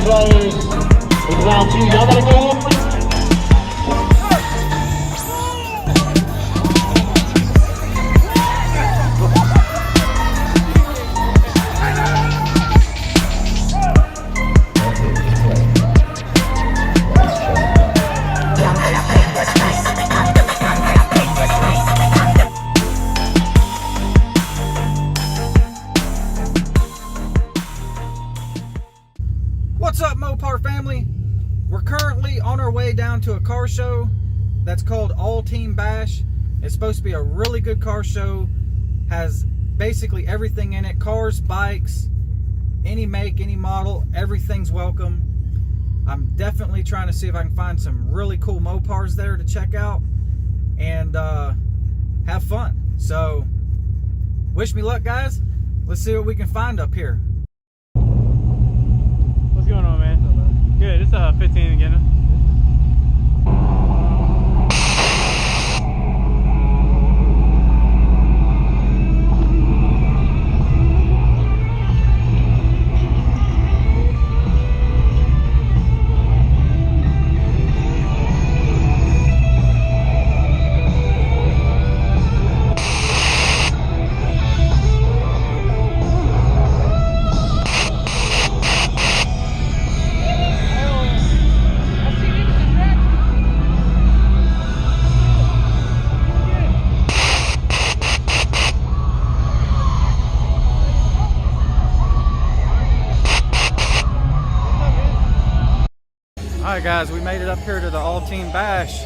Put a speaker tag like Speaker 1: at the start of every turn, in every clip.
Speaker 1: in round 2. Y'all gotta go home.
Speaker 2: What's up, Mopar family? We're currently on our way down to a car show that's called All Team Bash. It's supposed to be a really good car show. Has basically everything in it. Cars, bikes, any make, any model, everything's welcome. I'm definitely trying to see if I can find some really cool Mopars there to check out and have fun. So, wish me luck, guys. Let's see what we can find up here.
Speaker 3: What's going on, man? Good. It's 15 again.
Speaker 2: Alright guys, we made it up here to the All Team Bash.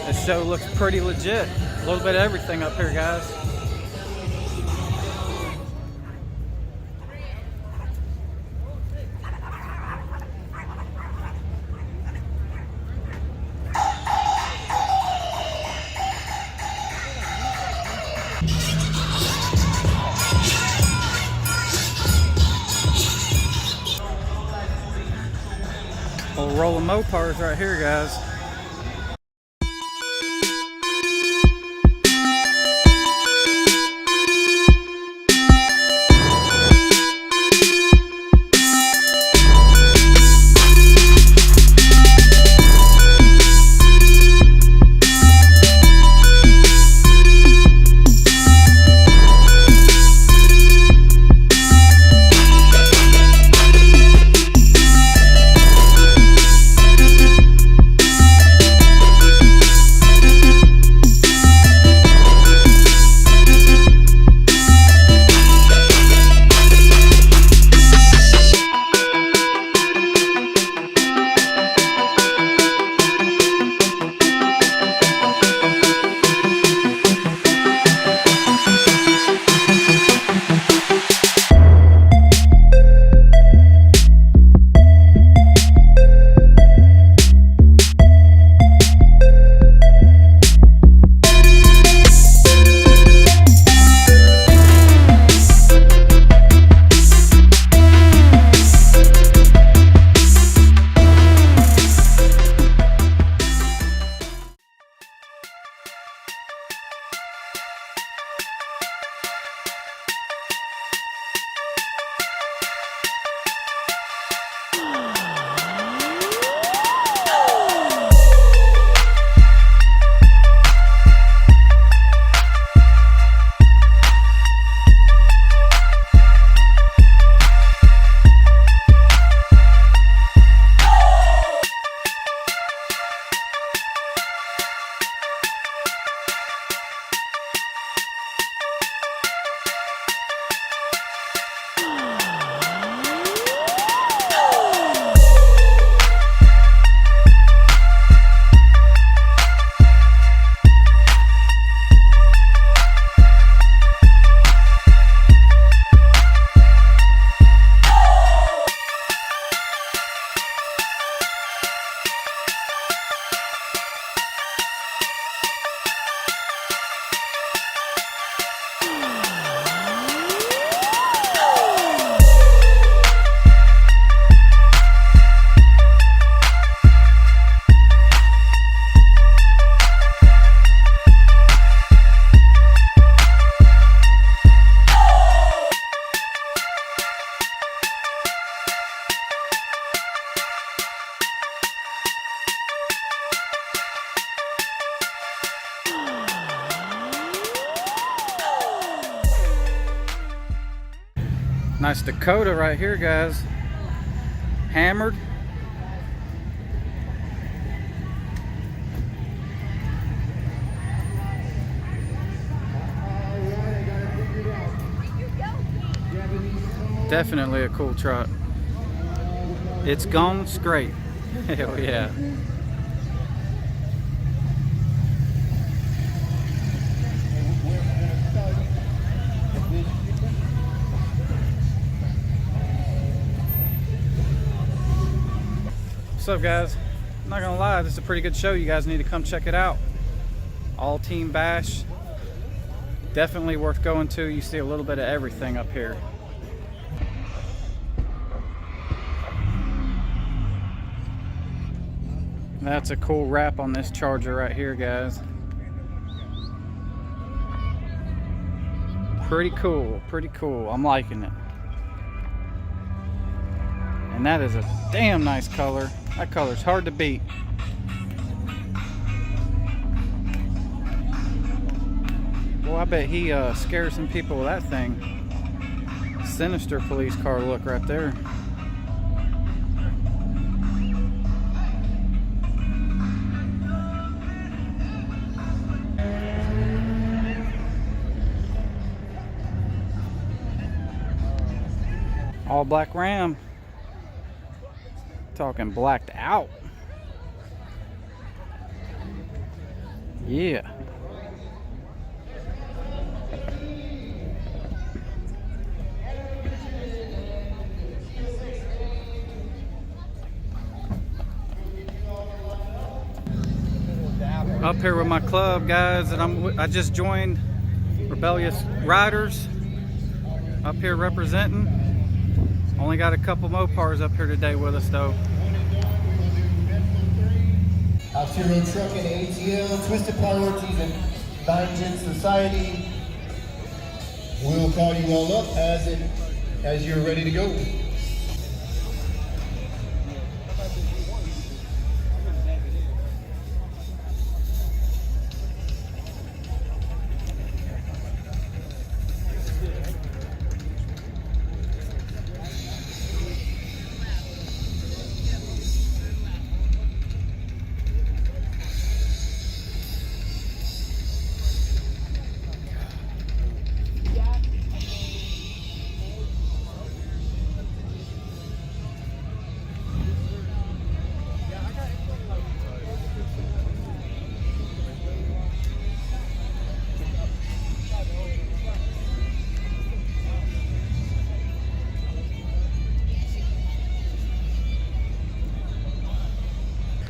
Speaker 2: This show looks pretty legit. A little bit of everything up here, guys. Old roll of Mopars right here, guys. Nice Dakota right here, guys. Hammered. Definitely a cool truck. It's gone straight. Hell yeah. What's up, guys? I'm not gonna lie, this is a pretty good show. You guys need to come check it out. All Team Bash. Definitely worth going to. You see a little bit of everything up here. That's a cool wrap on this Charger right here, guys. Pretty cool, pretty cool. I'm liking it. And that is a damn nice color. That color's hard to beat. Well, I bet he scares some people with that thing. Sinister police car look right there. All black Ram. Talking blacked out. Yeah. Up here with my club, guys, and I just joined Rebellious Riders. Up here representing. Only got a couple Mopars up here today with us, though.
Speaker 4: Off-road trucking, ATL, Twisted Priorities, and Nine-Gen Society. We'll call you all up as you're ready to go.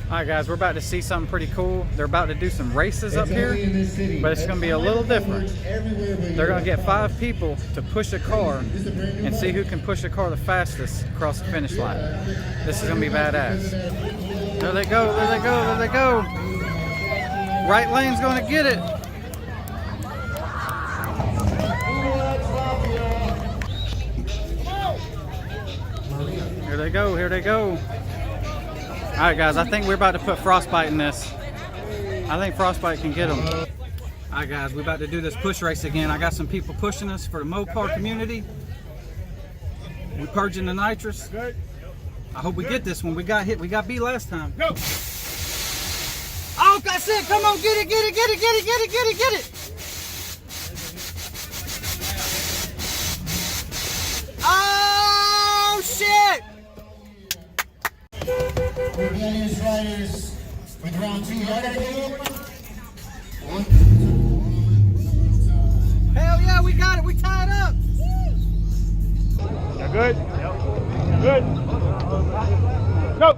Speaker 2: Alright guys, we're about to see something pretty cool. They're about to do some races up here, but it's going to be a little different. They're going to get 5 people to push a car and see who can push a car the fastest across the finish line. This is going to be badass. There they go, there they go, there they go. Right lane's going to get it. Here they go, here they go. Alright guys, I think we're about to put Frostbite in this. I think Frostbite can get them. Alright guys, we're about to do this push race again. I got some people pushing us for the Mopar community. We're purging the nitrous. I hope we get this one. We got hit. We got beat last time. Go! Oh, that's it! Come on, get it, get it, get it, get it, get it, get it, get it! Oh, shit!
Speaker 4: Rebellious Riders with round 2. Y'all gotta go.
Speaker 2: Hell yeah, we got it. We tied up.
Speaker 3: You're good? Yep. Good. Go!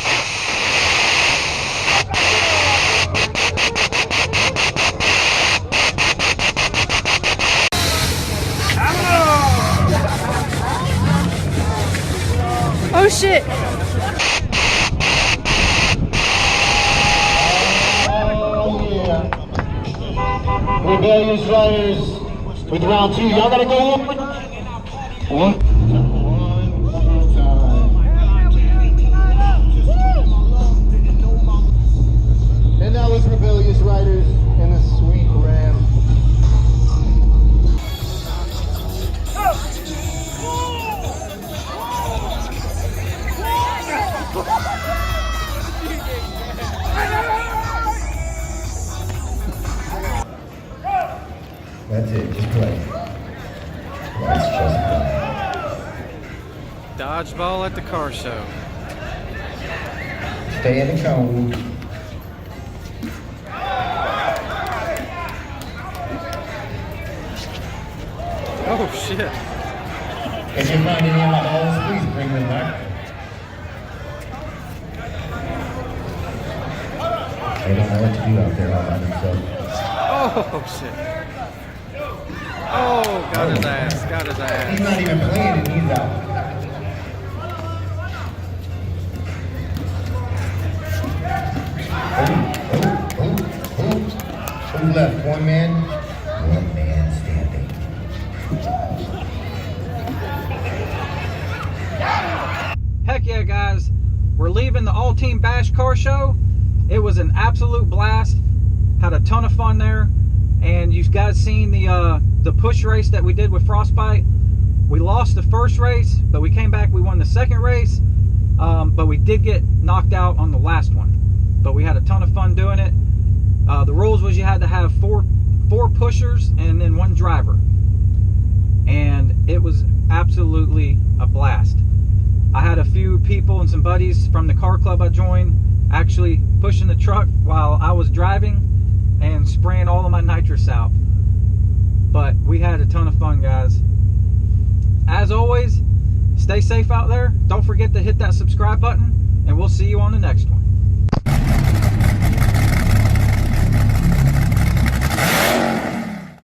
Speaker 5: Oh shit!
Speaker 4: Rebellious Riders with round 2. Y'all gotta go. One time. And that was Rebellious Riders in the sweet Ram. play. Let's just play.
Speaker 2: Dodgeball at the car show.
Speaker 4: Stay in the cone.
Speaker 2: Oh shit.
Speaker 4: If you find any of my balls, please bring them back. They don't know what to do out there all by themselves.
Speaker 2: Oh shit. Oh, got his ass. Got his ass.
Speaker 4: He's not even playing and he's out. Who's left? One man? One man standing.
Speaker 2: Heck yeah, guys. We're leaving the all-team bash car show. It was an absolute blast. Had a ton of fun there. And you guys seen the push race that we did with Frostbite. We lost the first race, but we came back, we won the second race. But we did get knocked out on the last one. But we had a ton of fun doing it. The rules was you had to have four pushers and then one driver. And it was absolutely a blast. I had a few people and some buddies from the car club I joined actually pushing the truck while I was driving and spraying all of my nitrous out. But we had a ton of fun, guys. As always, stay safe out there. Don't forget to hit that subscribe button, and we'll see you on the next one.